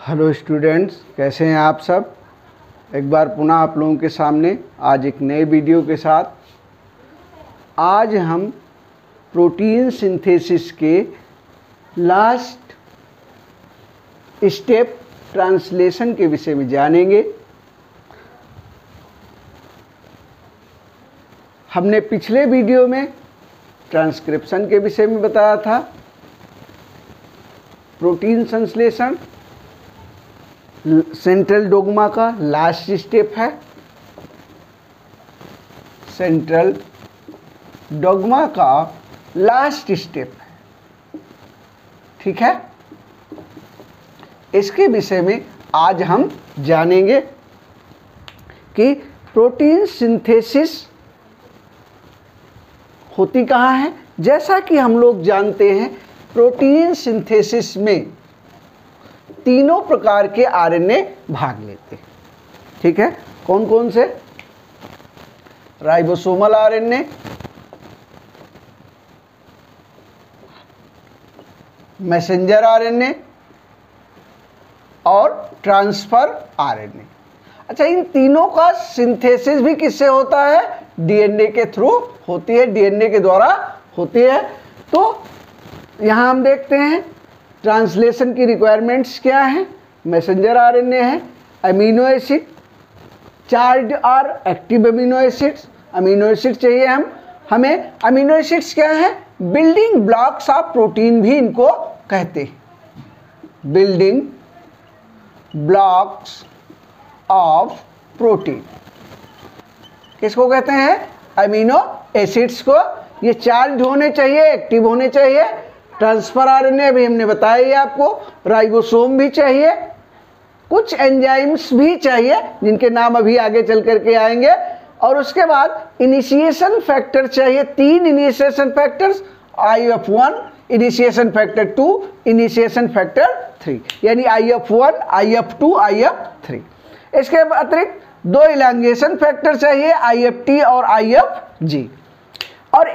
Hello students, कैसे हैं आप सब। एक बार पुनः आप लोगों के सामने आज एक नए वीडियो के साथ। आज हम प्रोटीन सिंथेसिस के लास्ट स्टेप ट्रांसलेशन के विषय में जानेंगे। हमने पिछले वीडियो में ट्रांसक्रिप्शन के विषय में बताया था। प्रोटीन संश्लेषण सेंट्रल डोग्मा का लास्ट स्टेप है। सेंट्रल डोग्मा का लास्ट स्टेप है, ठीक है। इसके विषय में आज हम जानेंगे कि प्रोटीन सिंथेसिस होती कहाँ है। जैसा कि हम लोग जानते हैं, प्रोटीन सिंथेसिस में तीनों प्रकार के आरएनए भाग लेते हैं, ठीक है। कौन कौन से? राइबोसोमल आरएनए, मैसेंजर आरएनए और ट्रांसफर आरएनए। अच्छा, इन तीनों का सिंथेसिस भी किससे होता है? डीएनए के थ्रू होती है, डीएनए के द्वारा होती है। तो यहाँ हम देखते हैं ट्रांसलेशन की रिक्वायरमेंट्स क्या है। मैसेंजर आरएनए है, अमीनो एसिड, चार्ज और active amino acids. Amino acid चाहिए हमें अमीनो एसिड्स क्या है? बिल्डिंग ब्लॉक्स ऑफ प्रोटीन भी इनको कहते हैं। बिल्डिंग ब्लॉक्स ऑफ प्रोटीन किसको कहते हैं? अमीनो एसिड्स को। ये चार्ज होने चाहिए, एक्टिव होने चाहिए। ट्रांसफर आरएनए अभी हमने बताया ही आपको। राइबोसोम भी चाहिए, कुछ एंजाइम्स भी चाहिए जिनके नाम अभी आगे चल करके आएंगे। और उसके बाद इनिशिएशन फैक्टर चाहिए, 3 initiation factors, IF1, initiation factor 2, initiation factor 3, यानी IF1, IF2, IF3। इसके अतिरिक्त 2 इलांगेशन फैक्टर चाहिए, IFT और IFG। और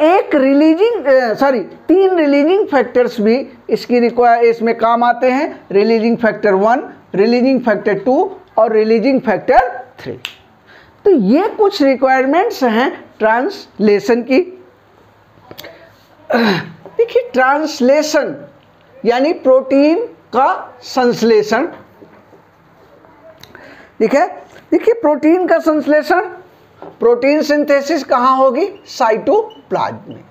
3 रिलीजिंग फैक्टर्स भी इसमें काम आते हैं। रिलीजिंग फैक्टर 1, रिलीजिंग फैक्टर 2 और रिलीजिंग फैक्टर 3। तो ये कुछ रिक्वायरमेंट्स हैं ट्रांसलेशन की। देखिए, ट्रांसलेशन यानी प्रोटीन का संश्लेषण, ठीक है। देखिए, प्रोटीन का संश्लेषण, प्रोटीन सिंथेसिस कहाँ होगी? साइटोप्लाज्म में।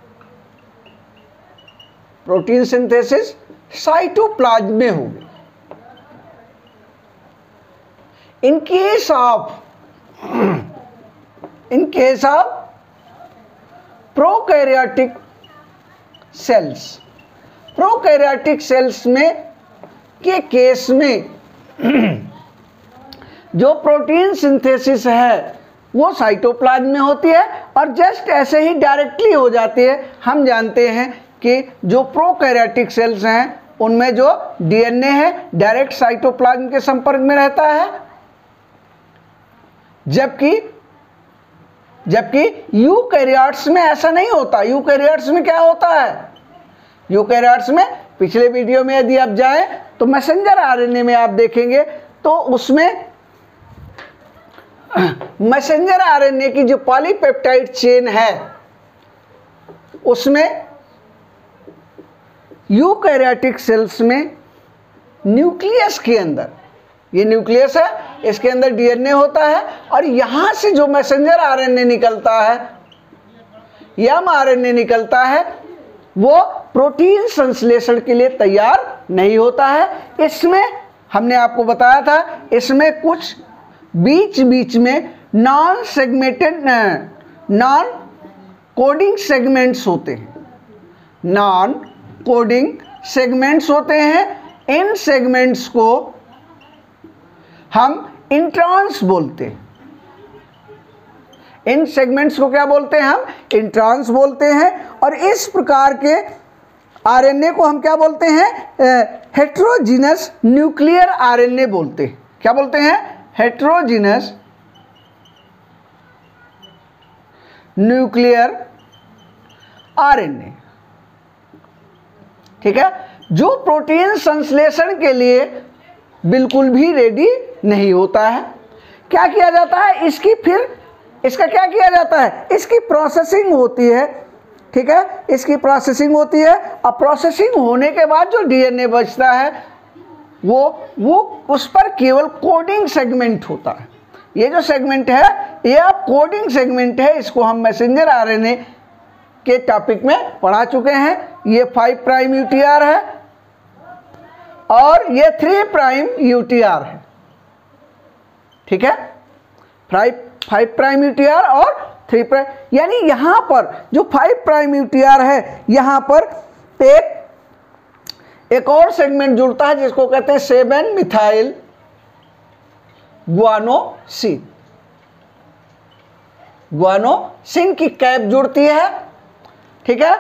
प्रोटीन सिंथेसिस साइटोप्लाज्म में होगी। In case of prokaryotic cells, prokaryotic cells में के केस में जो प्रोटीन सिंथेसिस है वो साइटोप्लाज्म में होती है और जस्ट ऐसे ही डायरेक्टली हो जाती है। हम जानते हैं कि जो प्रोकैरियोटिक सेल्स हैं उनमें जो डीएनए है डायरेक्ट साइटोप्लाज्म के संपर्क में रहता है, जबकि यूकैरियोट्स में ऐसा नहीं होता। यूकैरियोट्स में क्या होता है? यूकैरियोट्स में पिछले वीडियो में यदि आप जाएं तो मैसेंजर आरएनए में आप देखेंगे तो उसमें मैसेंजर आरएनए की जो पॉलीपेप्टाइड चेन है उसमें यूकैरियोटिक सेल्स में न्यूक्लियस के अंदर, ये न्यूक्लियस है, इसके अंदर डीएनए होता है और यहां से जो मैसेंजर आरएनए निकलता है, एमआरएनए निकलता है, वो प्रोटीन संश्लेषण के लिए तैयार नहीं होता है। इसमें हमने आपको बताया था, इसमें कुछ बीच में नॉन कोडिंग सेगमेंट्स होते हैं। नॉन कोडिंग सेगमेंट्स होते हैं। इन सेगमेंट्स को हम इंट्रॉन्स बोलते हैं। इन सेगमेंट्स को क्या बोलते हैं? हम इंट्रॉन्स बोलते हैं। और इस प्रकार के आरएनए को हम क्या बोलते हैं? हेट्रोजीनस न्यूक्लियर आरएनए बोलते हैं। क्या बोलते हैं? हेट्रोजीनस न्यूक्लियर आरएनए, ठीक है। जो प्रोटीन संश्लेषण के लिए बिल्कुल भी रेडी नहीं होता है। क्या किया जाता है, इसकी फिर इसका क्या किया जाता है, इसकी प्रोसेसिंग होती है, ठीक है, इसकी प्रोसेसिंग होती है। अब प्रोसेसिंग होने के बाद जो डीएनए बचता है वो उस पर केवल कोडिंग सेगमेंट होता है। ये जो सेगमेंट है ये अब कोडिंग सेगमेंट है, इसको हम मैसेंजर आरएनए के टॉपिक में पढ़ा चुके हैं। ये 5 प्राइम यूटीआर है और ये 3 प्राइम यूटीआर है, ठीक है, 5 प्राइम यूटीआर और 3 प्राइम, यानी यहां पर जो 5 प्राइम यूटीआर है यहां पर एक और सेगमेंट जुड़ता है जिसको कहते हैं 7 मिथाइल गुआनोसिन। गुआनोसिन की कैप जुड़ती है, ठीक है,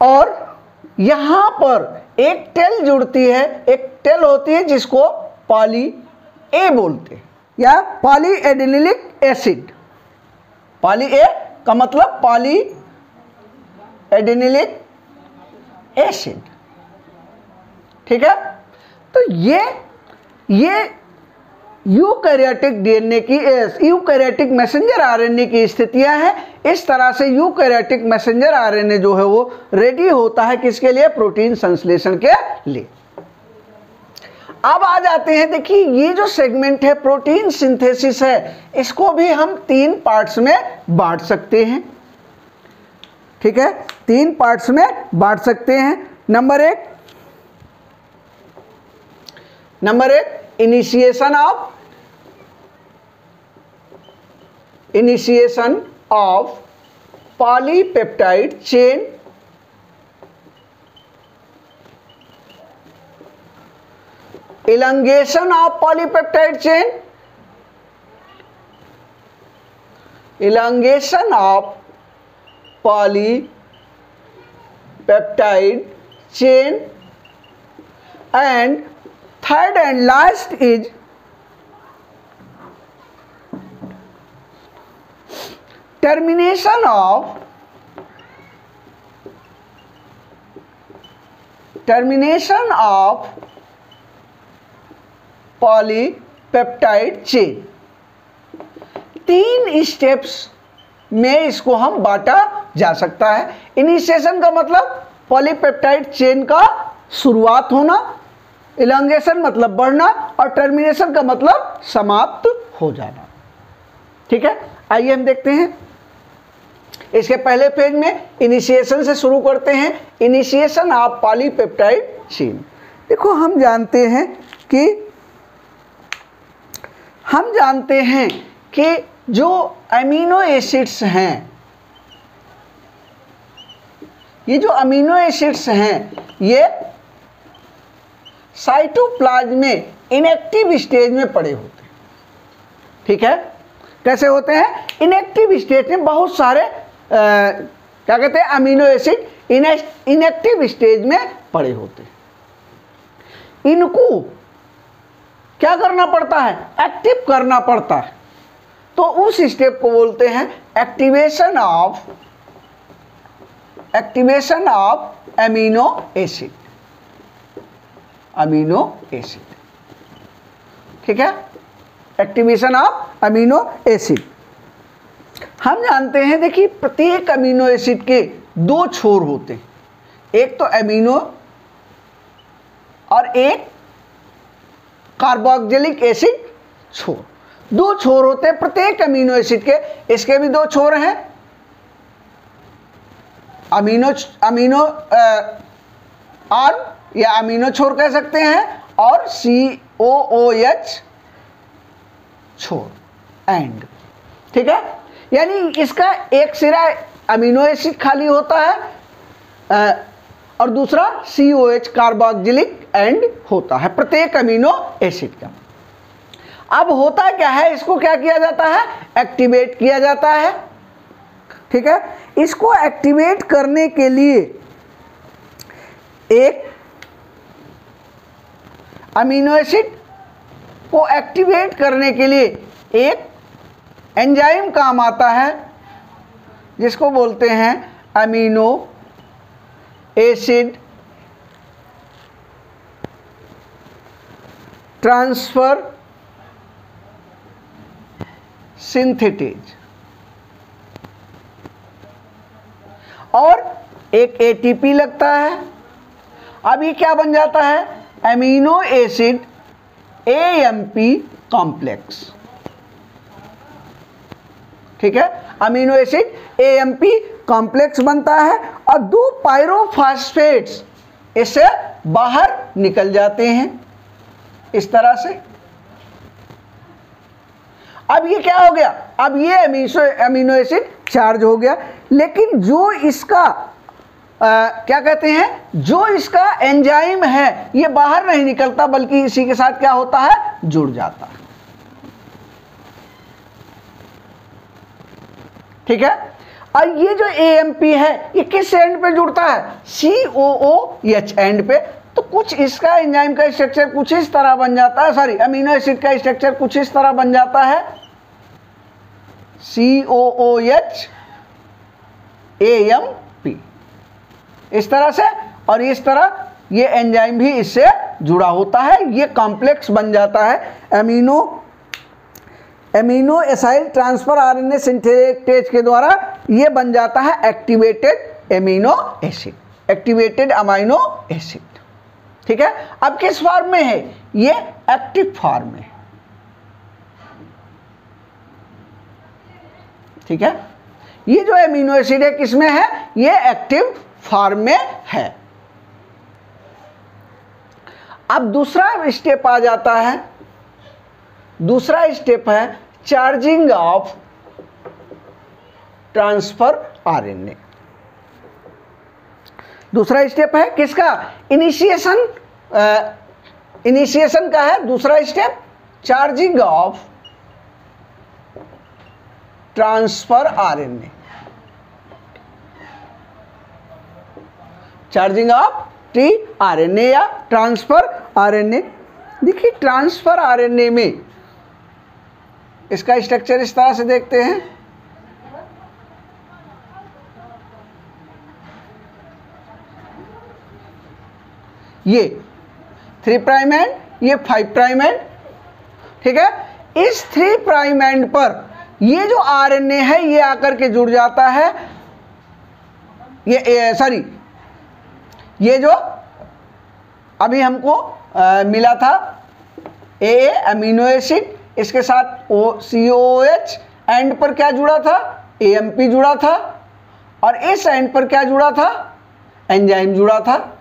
और यहां पर एक टेल जुड़ती है, एक टेल होती है जिसको पॉली ए बोलते हैं या poly adenylic acid. Poly A का मतलब पॉली एडेनिलिक एसिड, ठीक है। तो ये यूकैरियोटिक डीएनए की, यूकैरियोटिक मैसेंजर आरएनए की स्थितियां हैं। इस तरह से यूकैरियोटिक मैसेंजर आरएनए जो है वो रेडी होता है किसके लिए, प्रोटीन संश्लेषण के लिए। अब आ जाते हैं, देखिए ये जो सेगमेंट है प्रोटीन सिंथेसिस है, इसको भी हम 3 पार्ट्स में बांट सकते हैं, ठीक है, 3 पार्ट्स में बांट सकते हैं। नंबर एक initiation of polypeptide chain, elongation of polypeptide chain, elongation of polypeptide chain, and third and last is termination of polypeptide chain. 3 steps में इसको हम बांटा जा सकता है। इनिशिएशन का मतलब पॉलीपेप्टाइड चेन का शुरुआत होना, इलॉन्गेशन मतलब बढ़ना, और टर्मिनेशन का मतलब समाप्त हो जाना, ठीक है। आइए हम देखते हैं, इसके पहले पेज में इनिशिएशन से शुरू करते हैं। Initiation of polypeptide chain. देखो हम जानते हैं कि जो अमीनो एसिड्स हैं, ये जो अमीनो एसिड्स हैं ये साइटोप्लाज्म में इनएक्टिव स्टेज में पड़े होते हैं, ठीक है। कैसे होते हैं, इनएक्टिव स्टेज में बहुत सारे क्या कहते हैं, अमीनो एसिड इनएक्टिव स्टेज में पड़े होते हैं। इनको क्या करना पड़ता है, एक्टिव करना पड़ता है। तो उस स्टेप को बोलते हैं एक्टिवेशन ऑफ अमीनो एसिड, ठीक है, एक्टिवेशन ऑफ अमीनो एसिड। हम जानते हैं, देखिए प्रत्येक अमीनो एसिड के 2 छोर होते हैं, एक तो अमीनो और एक कार्बोक्सिलिक एसिड छोर। 2 छोर होते हैं प्रत्येक अमीनो एसिड के। इसके भी 2 छोर हैं, अमीनो आर्म या अमीनो छोर कह सकते हैं, और COOH छोर एंड, ठीक है। यानी इसका एक सिरा अमीनो एसिड खाली होता है और दूसरा COH कार्बोक्सिलिक एंड होता है प्रत्येक अमीनो एसिड का। अब होता क्या है, इसको क्या किया जाता है, एक्टिवेट किया जाता है, ठीक है। इसको एक्टिवेट करने के लिए एक अमीनो एसिड को एक्टिवेट करने के लिए एक एंजाइम काम आता है जिसको बोलते हैं अमीनो एसिड ट्रांसफर सिंथेटेज, और एक ATP लगता है। अब ये क्या बन जाता है? Amino acid AMP complex. ठीक है, अमीनो एसिड AMP कॉम्प्लेक्स बनता है और 2 पायरोफॉस्फेट्स इससे बाहर निकल जाते हैं इस तरह से। अब ये क्या हो गया? अब ये अमीनो एसिड चार्ज हो गया, लेकिन जो इसका क्या कहते हैं, जो इसका एंजाइम है ये बाहर नहीं निकलता, बल्कि इसी के साथ क्या होता है? जुड़ जाता है। ठीक है, और ये जो AMP है ये किस एंड पे जुड़ता है? COOH एंड पे। तो कुछ इसका एंजाइम का स्ट्रक्चर कुछ इस तरह बन जाता है, सॉरी अमीनो एसिड का स्ट्रक्चर कुछ इस तरह बन जाता है, COOH AMP इस तरह से, और इस तरह ये एंजाइम भी इससे जुड़ा होता है, ये कॉम्प्लेक्स बन जाता है amino acyl transfer RNA synthetase के द्वारा ये बन जाता है activated amino acid, activated amino acid. ठीक है, अब किस फॉर्म में है? ये एक्टिव फॉर्म में। ठीक है, ये जो एमिनो एसिड है किसमें है? ये एक्टिव फॉर्म में है। अब दूसरा स्टेप आ जाता है, दूसरा स्टेप है चार्जिंग ऑफ ट्रांसफर RNA। दूसरा स्टेप है किसका? इनिशिएशन का है दूसरा step, charging of transfer RNA, charging of tRNA या ट्रांसफर RNA। देखिए ट्रांसफर RNA में इसका स्ट्रक्चर इस तरह से देखते हैं, ये 3 प्राइम एंड, ये 5 प्राइम एंड। ठीक है, इस 3 प्राइम एंड पर ये जो RNA है ये आकर के जुड़ जाता है, ये जो अभी हमको मिला था AA अमीनो एसिड, इसके साथ COOH एंड पर क्या जुड़ा था? AMP जुड़ा था, और इस एंड पर क्या जुड़ा था? एंजाइम जुड़ा था,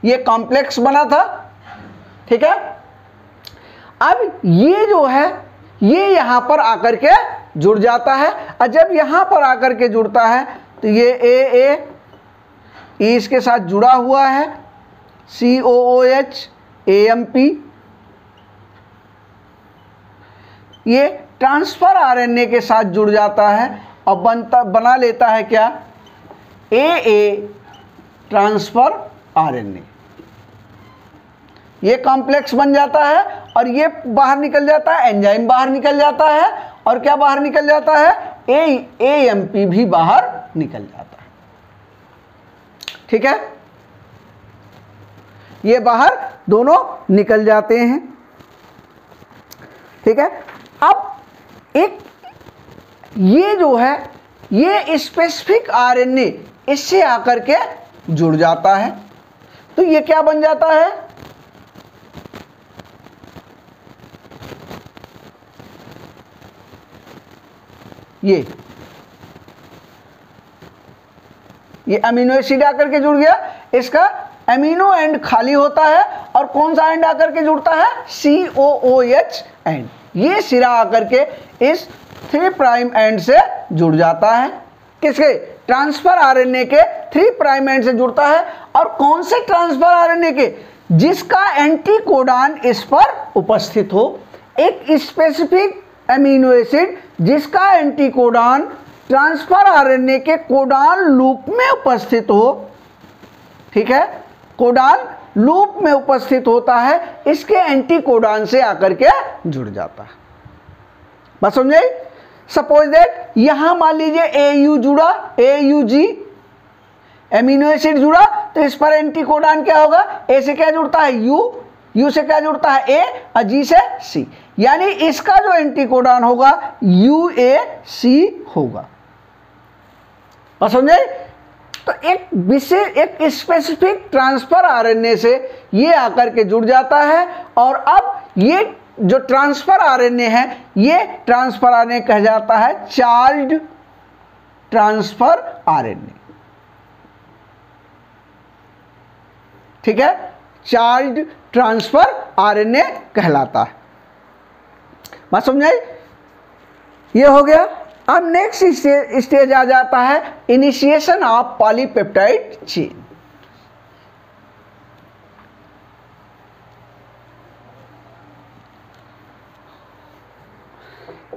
ये कॉम्प्लेक्स बना था। ठीक है, अब ये जो है ये यहां पर आकर के जुड़ जाता है, और जब यहां पर आकर के जुड़ता है तो ये AA इसके साथ जुड़ा हुआ है, COOH AMP, ये ट्रांसफर RNA के साथ जुड़ जाता है और बना लेता है क्या? AA transfer RNA। ये कॉम्प्लेक्स बन जाता है और ये बाहर निकल जाता है, एंजाइम बाहर निकल जाता है, और क्या बाहर निकल जाता है? AMP भी बाहर निकल जाता है। ठीक है, ये बाहर दोनों निकल जाते हैं। ठीक है, अब एक ये जो है ये स्पेसिफिक RNA इससे आकर के जुड़ जाता है, तो ये क्या बन जाता है? ये अमीनो एसिड आकर के जुड़ गया, इसका अमीनो एंड खाली होता है, और कौन सा एंड आकर के जुड़ता है? COOH and. ये सिरा आकर के इस 3 प्राइम एंड से जुड़ जाता है, किसके? ट्रांसफर RNA के 3 प्राइम एंड से जुड़ता है, और कौन से ट्रांसफर RNA के? जिसका एंटीकोडान इस पर उपस्थित हो, एक स्पेसिफिक अमीनो एसिड जिसका एंटीकोडान ट्रांसफर RNA के कोडान लूप में उपस्थित हो। ठीक है, कोडान लूप में उपस्थित होता है, इसके एंटीकोडान से आकर के जुड़ जाता है। बस समझे? सपोज दैट यहां मान लीजिए AU जुड़ा, AUG एमिनो एसिड जुड़ा, तो इस पर एंटीकोडान क्या होगा? ए से क्या जुड़ता है? U, यू से क्या जुड़ता है ए और जी से सी, यानी इसका जो एंटीकोडॉन होगा UAC होगा। और समझे? तो एक विशेष एक स्पेसिफिक ट्रांसफर आरएनए से ये आकर के जुड़ जाता है, और अब ये जो ट्रांसफर आरएनए है ये ट्रांसफर आरएनए कहा जाता है चार्ज्ड ट्रांसफर आरएनए। ठीक है, चार्ज्ड ट्रांसफर आरएनए कहलाता है। बात समझाई? ये हो गया। अब नेक्स्ट स्टेज आ जाता है initiation of polypeptide chain.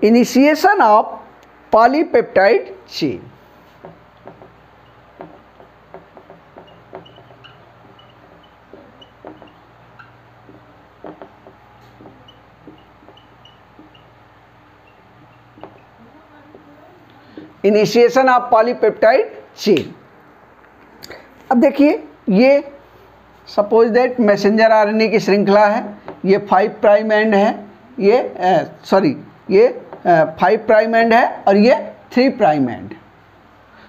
Initiation of polypeptide chain. Initiation of polypeptide chain. अब देखिए, ये सपोज दैट मैसेंजर आरएनए की श्रृंखला है, ये 5 प्राइम एंड है, ये 5 प्राइम एंड है और ये 3 प्राइम एंड।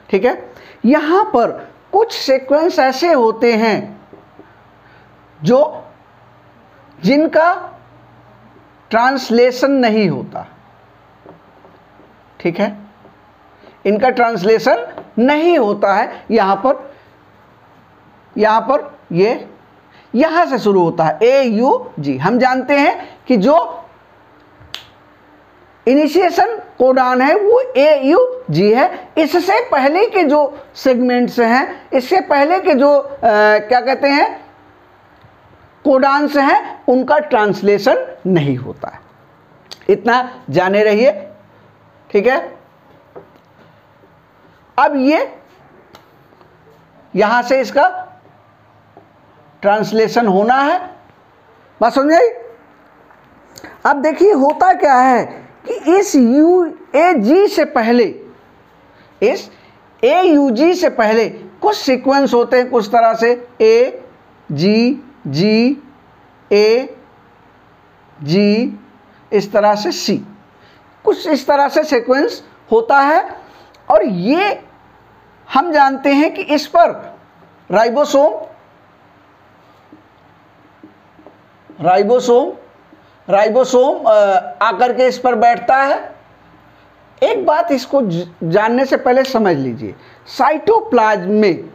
ठीक है, यहाँ पर कुछ सीक्वेंस ऐसे होते हैं जिनका ट्रांसलेशन नहीं होता। ठीक है, इनका ट्रांसलेशन नहीं होता है। यहाँ पर ये यहाँ से शुरू होता है AUG। हम जानते हैं कि जो इनिशिएशन कोडान है वो AUG है। इससे पहले के जो सेगमेंट्स हैं, इससे पहले के जो क्या कहते हैं कोडान्स हैं, उनका ट्रांसलेशन नहीं होता है। इतना जाने रहिए। ठीक है, अब ये यहां से इसका ट्रांसलेशन होना है। बात समझ आई? अब देखिए होता क्या है कि इस UAG से पहले, इस AUG से पहले कुछ सीक्वेंस होते हैं कुछ तरह से AGG AG, इस तरह से C, कुछ इस तरह से सीक्वेंस होता है। और ये हम जानते हैं कि इस पर राइबोसोम आकर के इस पर बैठता है। एक बात इसको जानने से पहले समझ लीजिए, साइटोप्लाज्म में,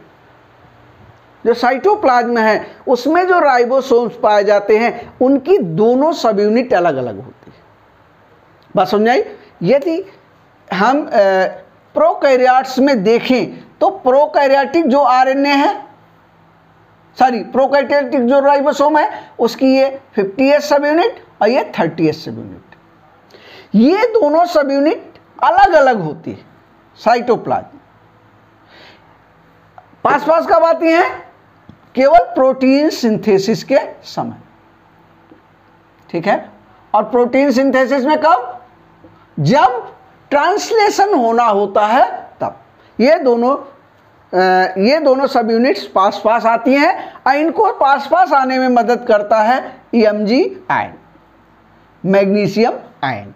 जो साइटोप्लाज्म है उसमें जो राइबोसोम्स पाए जाते हैं उनकी दोनों सब यूनिट अलग अलग होती है। बात समझाई? यदि हम प्रोकैरियोट्स में देखें तो प्रोकैरियोटिक जो आरएनए है, प्रोकैरियोटिक जो राइबोसोम है उसकी ये 50S सब यूनिट और ये 30S सब यूनिट, ये दोनों सब यूनिट अलग अलग होती है साइटोप्लाज्म। पास कब आती हैं? केवल प्रोटीन सिंथेसिस के समय। ठीक है, और प्रोटीन सिंथेसिस में कब? जब ट्रांसलेशन होना होता है तब ये दोनों सब यूनिट्स पास आती हैं और इनको पास आने में मदद करता है EMG आयन, मैग्नीशियम आयन।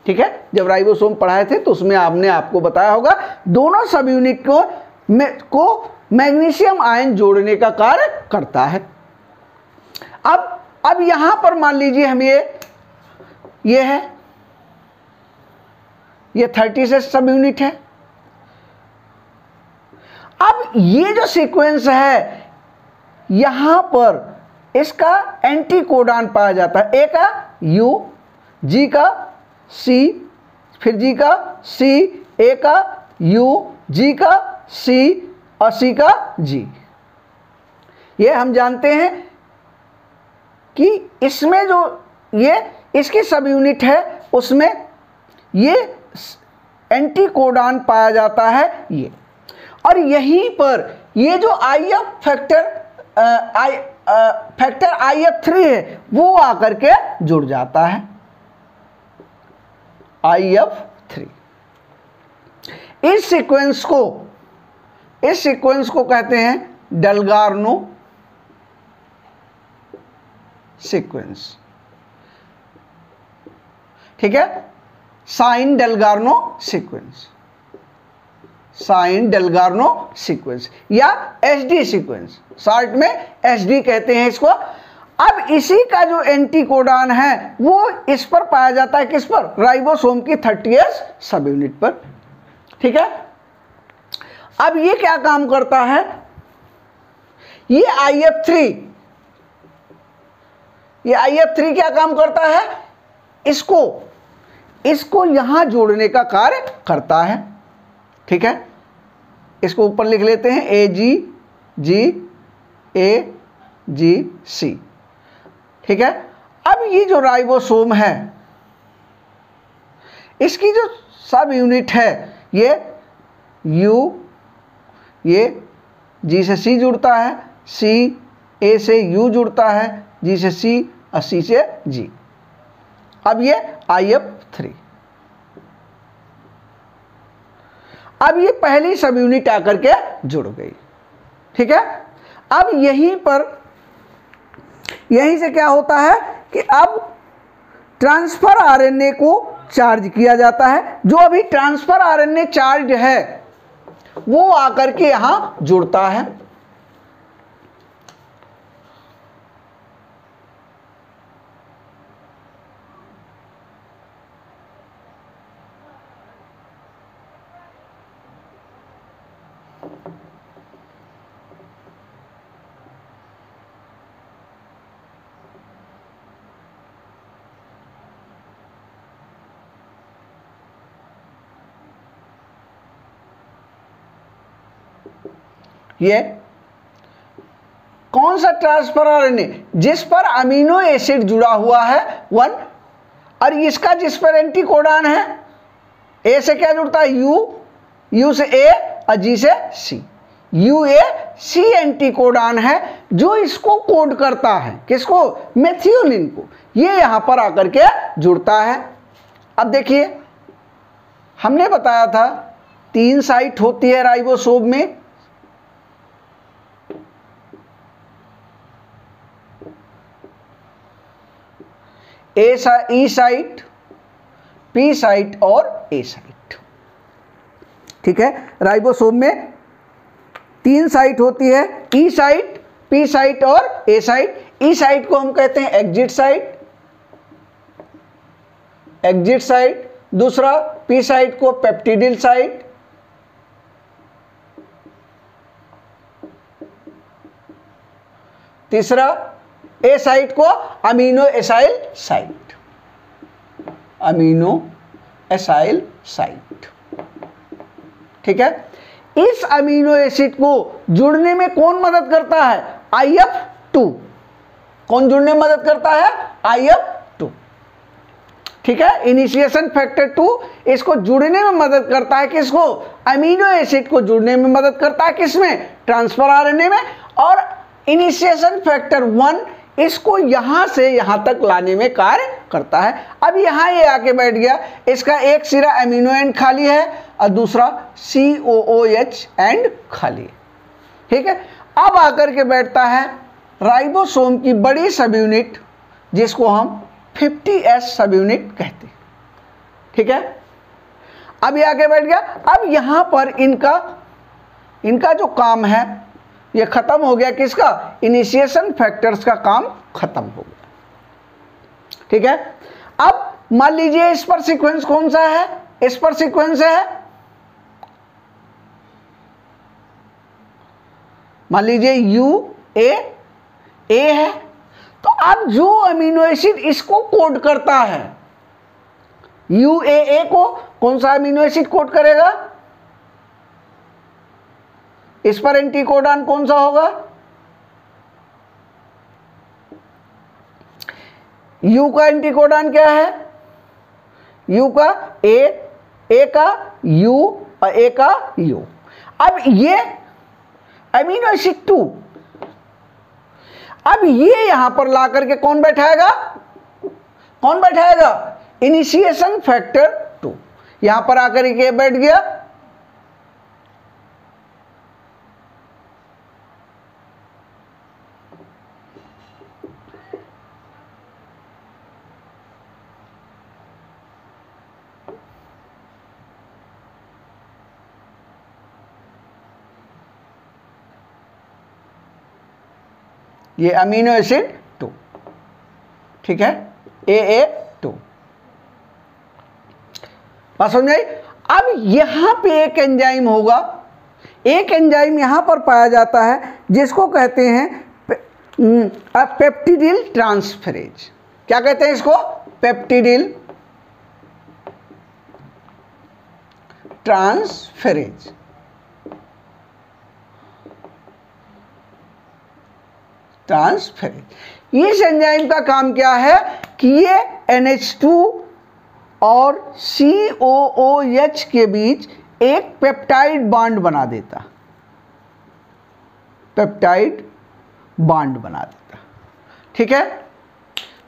ठीक है, जब राइबोसोम पढ़ाए थे तो उसमें आपको बताया होगा दोनों सब यूनिट को मैग्नीशियम आयन जोड़ने का कार्य करता है। अब यहां पर मान लीजिए हम ये है, ये 30S सब यूनिट है। अब ये जो सीक्वेंस है यहां पर इसका एंटीकोडॉन पाया जाता है। ए का U, G का C, फिर G का C, A का U, G का C और C का G। ये हम जानते हैं कि इसमें जो ये इसकी सब यूनिट है उसमें ये एंटीकोडॉन पाया जाता है ये, और यहीं पर ये जो IF फैक्टर IF3 है वो आकर के जुड़ जाता है IF3। इस सीक्वेंस को कहते हैं डेल्गार्नो सीक्वेंस, ठीक है, Shine Dalgarno sequence, Shine Dalgarno sequence या एसडी सीक्वेंस, शॉर्ट में एसडी कहते हैं इसको। अब इसी का जो एंटीकोडॉन है वो इस पर पाया जाता है, किस पर, राइबोसोम की 30th सब यूनिट पर, ठीक है। अब ये क्या काम करता है, ये IF3, ये IF3 क्या काम करता है, इसको यहां जोड़ने का कार्य करता है, ठीक है। इसको ऊपर लिख लेते हैं AGGAGC, ठीक है। अब ये जो राइबोसोम है इसकी जो सब यूनिट है ये U, ये G से C जुड़ता है, A से U जुड़ता है, G से C और C से G। अब ये IF3, अब ये पहली सब यूनिट आकर के जुड़ गई, ठीक है। अब यहीं से क्या होता है कि अब ट्रांसफर आरएनए को चार्ज किया जाता है, जो अभी ट्रांसफर आरएनए चार्ज है वो आकर के यहां जुड़ता है, ये कौन सा ट्रांसफर आरएनए, जिस पर अमीनो एसिड जुड़ा हुआ है 1, और इसका जिस पर एंटीकोडॉन है, ए से क्या जुड़ता है, यू से ए और जी से सी, UAC एंटीकोडॉन है जो इसको कोड करता है, किसको, मेथियोनिन को, ये यहां पर आकर के जुड़ता है। अब देखिए हमने बताया था 3 साइट होती है राइबोसोम में, E साइट, P साइट और A साइट, ठीक है। राइबोसोम में 3 साइट होती है, E साइट, P साइट और A साइट। E साइट को हम कहते हैं एग्जिट साइट, दूसरा P साइट को पेप्टिडिल साइट, तीसरा A साइट को अमीनो एसाइल साइट, ठीक है। इस अमीनो एसिड को जुड़ने में कौन मदद करता है, IF2, कौन जुड़ने में मदद करता है, IF2, ठीक है। इनिशिएशन फैक्टर 2 इसको जुड़ने में मदद करता है, किसको, अमीनो एसिड को जुड़ने में मदद करता है, किसमें, ट्रांसफर आरएनए में, और इनिशिएशन फैक्टर 1 इसको यहां से यहां तक लाने में कार्य करता है। अब यहां ये आके बैठ गया, इसका एक सिरा अमीनो एंड खाली है और दूसरा COOH एंड खाली है, ठीक है। अब आकर के बैठता है राइबोसोम की बड़ी सब यूनिट जिसको हम 50S सब यूनिट कहते हैं, ठीक है। अब ये आके बैठ गया, अब यहां पर इनका जो काम है ये खत्म हो गया, किसका, इनिशिएशन फैक्टर्स का काम खत्म हो गया, ठीक है। अब मान लीजिए इस पर सीक्वेंस कौन सा है, इस पर सीक्वेंस है, मान लीजिए UAA है, तो अब जो अमीनो एसिड इसको कोड करता है, UAA को कौन सा अमीनो एसिड कोड करेगा, इस पर एंटीकोडॉन कौन सा होगा, U का एंटीकोडॉन क्या है, U का A का U और A का U। अब ये अमीनो एसिड 2, अब ये यहां पर ला करके कौन बैठाएगा, इनिशिएशन फैक्टर 2, यहां पर आकर के बैठ गया, ये अमीनो एसिड 2, ठीक है, AA2। बात समझ आई? अब यहां पे एक एंजाइम होगा, एक एंजाइम यहां पर पाया जाता है जिसको कहते हैं पेप्टिडिल ट्रांसफेरेज। क्या कहते हैं इसको? पेप्टिडिल ट्रांसफेरेज। ट्रांसफेरेज इस एंजाइम का काम क्या है कि ये NH2 और COOH के बीच एक पेप्टाइड बॉन्ड बना देता, पेप्टाइड बॉन्ड बना देता, ठीक है।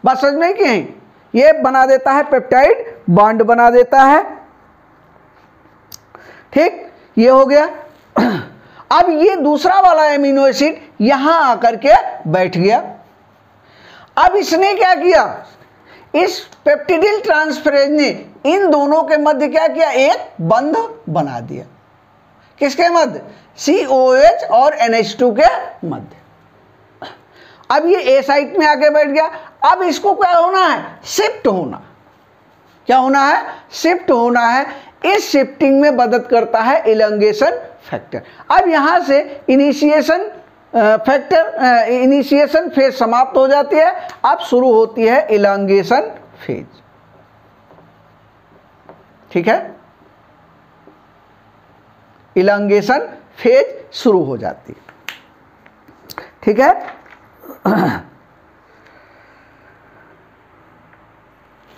बात समझ में कि नहीं? ये बना देता है, पेप्टाइड बॉन्ड बना देता है, ठीक, ये हो गया। अब ये दूसरा वाला एमिनो एसिड यहां आकर के बैठ गया। अब इसने क्या किया? इस पेप्टिडिल ट्रांसफेरेज ने इन दोनों के मध्य क्या किया? एक बंध बना दिया। किसके मध्य? COH और NH2 के मध्य। अब ये ए साइट में आके बैठ गया। अब इसको क्या होना है? शिफ्ट होना। क्या होना है? शिफ्ट होना है। इस शिफ्टिंग में मदद करता है इलंगेशन फैक्टर। अब यहां से इनिशिएशन फैक्टर, इनिशिएशन फेज समाप्त हो जाती है, अब शुरू होती है इलांगेशन फेज, ठीक है। इलांगेशन फेज शुरू हो जाती है, ठीक है।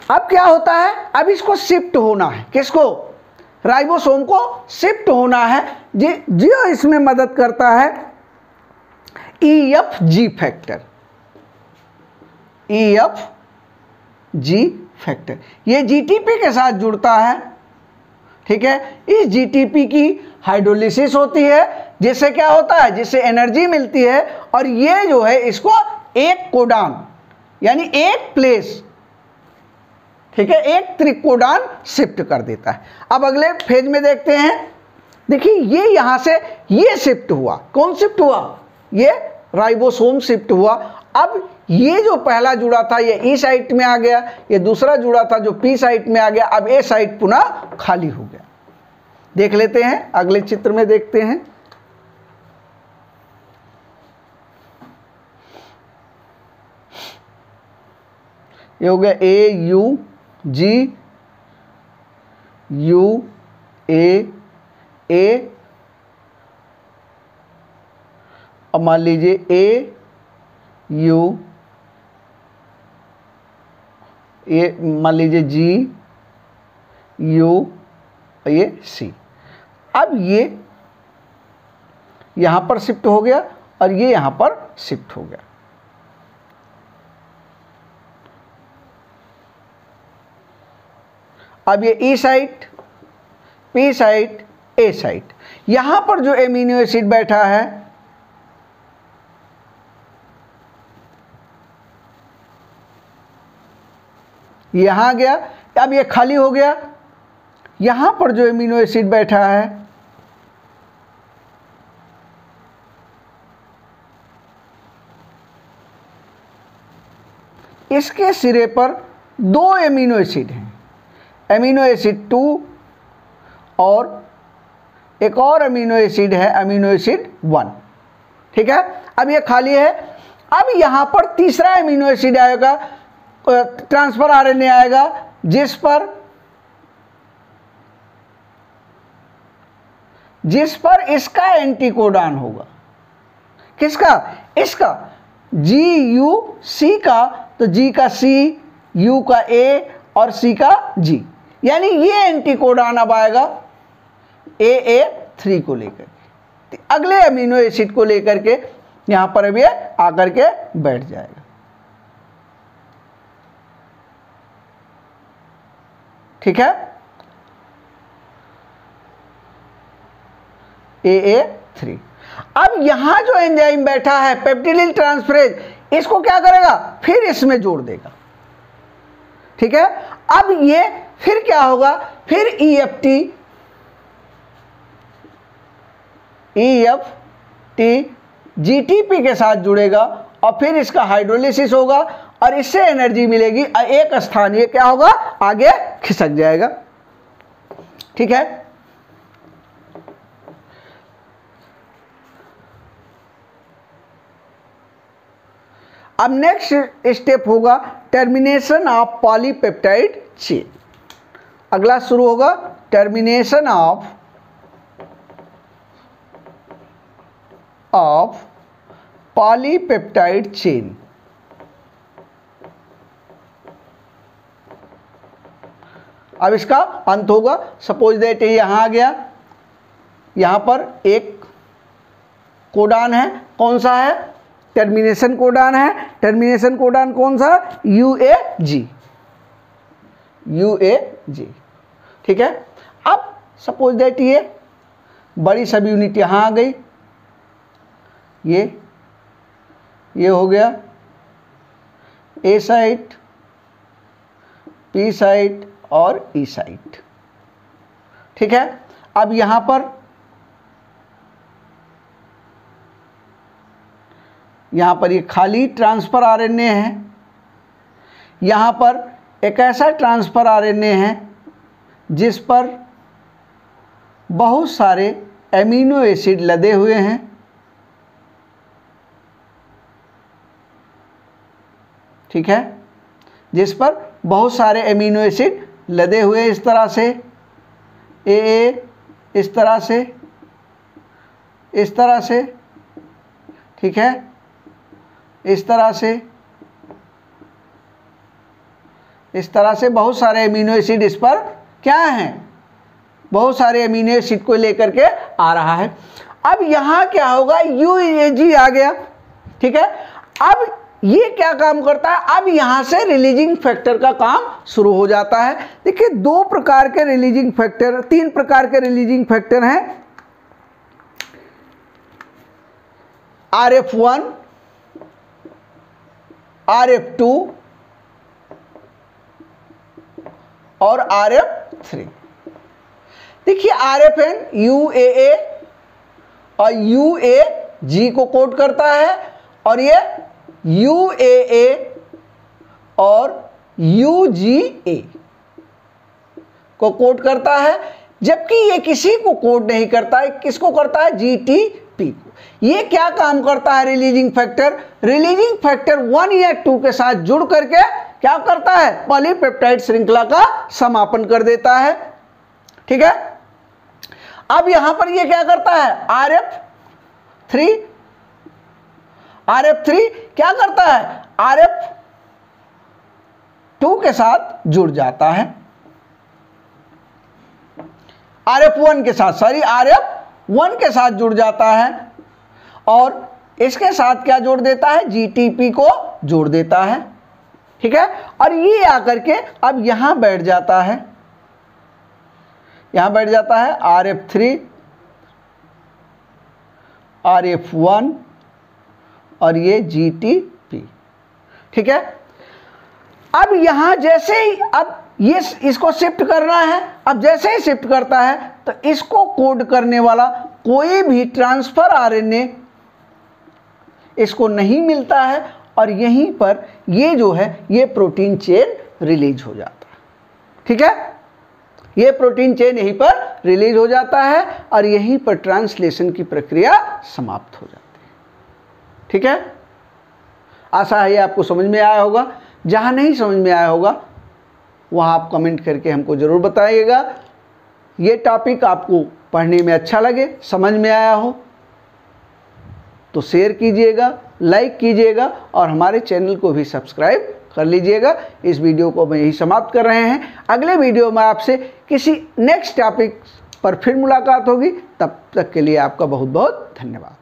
अब क्या होता है? अब इसको शिफ्ट होना है। किसको? राइबोसोम को शिफ्ट होना है, जो इसमें मदद करता है EFG फैक्टर। EFG फैक्टर ये GTP के साथ जुड़ता है, ठीक है। इस GTP की हाइड्रोलिसिस होती है, जिससे क्या होता है? जिससे एनर्जी मिलती है, और ये जो है इसको एक कोडान यानी एक प्लेस, ठीक है, एक त्रिकोडान शिफ्ट कर देता है। अब अगले फेज में देखते हैं। देखिए ये यहां से ये शिफ्ट हुआ। कौन शिफ्ट हुआ? ये राइबोसोम शिफ्ट हुआ। अब ये जो पहला जुड़ा था ये ई साइट में आ गया, ये दूसरा जुड़ा था जो पी साइट में आ गया। अब ए साइट पुनः खाली हो गया। देख लेते हैं, अगले चित्र में देखते हैं। ये हो गया AUG UA। अब मान लीजिए AU, ये मान लीजिए GU, ये C। अब ये यहां पर शिफ्ट हो गया और ये यहां पर शिफ्ट हो गया। अब ये E site, P site, A site, यहां पर जो एमिनो एसिड बैठा है यहां गया। अब ये खाली हो गया। यहां पर जो एमिनो एसिड बैठा है इसके सिरे पर दो एमिनो एसिड हैं, एमिनो एसिड 2 और एक और अमीनो एसिड है अमीनो एसिड 1, ठीक है। अब ये खाली है। अब यहां पर तीसरा अमीनो एसिड आएगा, ट्रांसफर आरएनए आएगा, जिस पर इसका एंटीकोडान होगा। किसका? इसका GUC का, तो G का C, U का A और C का G, यानी ये एंटीकोडान अब आएगा AA3 को लेकर के, अगले अमीनो एसिड को लेकर के यहां पर अब ये आकर के बैठ जाएगा। ठीक है, AA3। अब यहां जो एंजाइम बैठा है पेप्टिडिल ट्रांसफरेज, इसको क्या करेगा? फिर इसमें जोड़ देगा। ठीक है, अब ये फिर क्या होगा? फिर EFT GTP के साथ जुड़ेगा और फिर इसका हाइड्रोलिसिस होगा और इससे एनर्जी मिलेगी, एक स्थान ये क्या होगा, आगे खिसक जाएगा। ठीक है, अब नेक्स्ट स्टेप होगा टर्मिनेशन ऑफ पॉलीपेप्टाइड चेन। अगला शुरू होगा टर्मिनेशन ऑफ पॉलीपेप्टाइड चेन। अब इसका अंत होगा, सपोज दैट ये यहां आ गया, यहां पर एक कोडान है, कौन सा है, टर्मिनेशन कोडान है। टर्मिनेशन कोडान कौन सा, UAG, UAG। ठीक है, अब सपोज दैट ये बड़ी सब यूनिट यहाँ आ गई, ये हो गया A साइट, P साइट और E साइट। ठीक है, अब यहाँ पर ये खाली ट्रांसफर RNA है, यहाँ पर एक ऐसा ट्रांसफर RNA है जिस पर बहुत सारे एमिनो एसिड लदे हुए हैं। ठीक है, जिस पर बहुत सारे एमिनो एसिड लदे हुए, इस तरह से AA, इस तरह से, इस तरह से। ठीक है, इस तरह से, इस तरह से बहुत सारे एमिनो एसिड इस पर क्या हैं, बहुत सारे एमिनो एसिड को लेकर के आ रहा है। अब यहाँ क्या होगा, UAG आ गया। ठीक है, अब ये क्या काम करता है, अब यहाँ से रिलीजिंग फैक्टर का काम शुरू हो जाता है। देखिए, दो प्रकार के रिलीजिंग फैक्टर, तीन प्रकार के रिलीजिंग फैक्टर हैं, RF1, RF2 और RF3। देखिए, RFN UAA और UAG को कोड करता है और ये UAA और UGA को कोड करता है, जबकि ये किसी को कोड नहीं करता है। किसको करता है, GTP को। ये क्या काम करता है, रिलीजिंग फैक्टर, रिलीजिंग फैक्टर 1 या 2 के साथ जुड़ करके क्या करता है, पॉलीपेप्टाइड श्रृंखला का समापन कर देता है। ठीक है, अब यहां पर ये क्या करता है, RF3 क्या करता है, RF2 के साथ जुड़ जाता है, RF1 के साथ, RF1 के साथ जुड़ जाता है और इसके साथ क्या जोड़ देता है, GTP को जोड़ देता है। ठीक है, और ये आकर के अब यहां बैठ जाता है, यहां बैठ जाता है RF3, RF1 और ये GTP। ठीक है, अब यहां जैसे ही अब ये इसको शिफ्ट करना है, अब जैसे ही शिफ्ट करता है तो इसको कोड करने वाला कोई भी ट्रांसफर RNA इसको नहीं मिलता है और यहीं पर ये जो है ये प्रोटीन चेन रिलीज हो जाता है। ठीक है, ये प्रोटीन चेन यहीं पर रिलीज हो जाता है और यहीं पर ट्रांसलेशन की प्रक्रिया समाप्त हो जाती है। ठीक है, आशा है ये आपको समझ में आया होगा। जहाँ नहीं समझ में आया होगा वहाँ आप कमेंट करके हमको ज़रूर बताइएगा। ये टॉपिक आपको पढ़ने में अच्छा लगे, समझ में आया हो तो शेयर कीजिएगा, लाइक कीजिएगा और हमारे चैनल को भी सब्सक्राइब कर लीजिएगा। इस वीडियो को हम यही समाप्त कर रहे हैं। अगले वीडियो में आपसे किसी नेक्स्ट टॉपिक पर फिर मुलाकात होगी। तब तक के लिए आपका बहुत बहुत धन्यवाद।